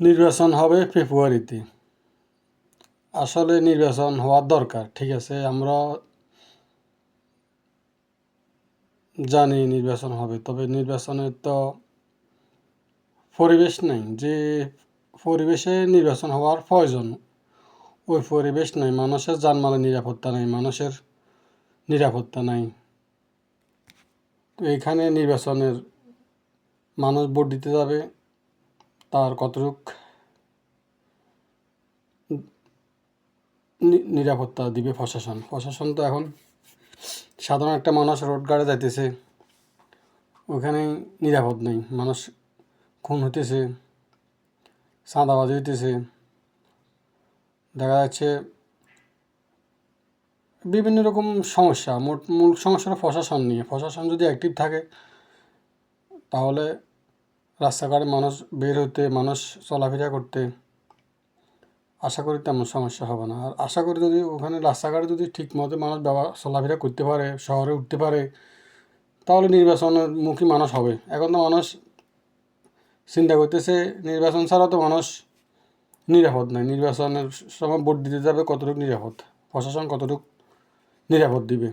নির্বাচন হবে ফেব্রুয়ারিতে। আসলে নির্বাচন হওয়ার দরকার, ঠিক আছে, আমরা জানি নির্বাচন হবে, তবে নির্বাচনের তো পরিবেশ নেই যে পরিবেশে নির্বাচন হওয়ার প্রয়োজন। ওই পরিবেশ নাই, মানুষের জানমালের নিরাপত্তা নাই, মানুষের নিরাপত্তা নাই। এইখানে নির্বাচনের মানুষ ভোট দিতে যাবে, তার কতটুক নিরাপত্তা দিবে প্রশাসন? প্রশাসন তো এখন সাধারণ একটা মানুষ রোড গাড়ে যাইতেছে, ওখানে নিরাপদ নেই, মানুষ খুন হইতেছে, চাঁদাবাজি হইতেছে, দেখা যাচ্ছে বিভিন্ন রকম সমস্যা। মূল সমস্যাটা প্রশাসন নিয়ে। প্রশাসন যদি অ্যাক্টিভ থাকে তাহলে রাস্তাঘাটে মানুষ বের হতে, মানুষ চলাফেরা করতে আশা করি তেমন সমস্যা হবে না। আর আশা করি যদি ওখানে রাস্তাঘাটে যদি ঠিক মতো মানুষ চলাফেরা করতে পারে, শহরে উঠতে পারে, তাহলে নির্বাচনের মুখী মানুষ হবে। এখন তো মানুষ চিন্তা করতেছে নির্বাচন ছাড়া তো মানুষ নিরাপদ নাই। নির্বাচনের সময় ভোট দিতে যাবে, কতটুকু নিরাপদ? প্রশাসন কতটুকু নিরাপদ দিবে?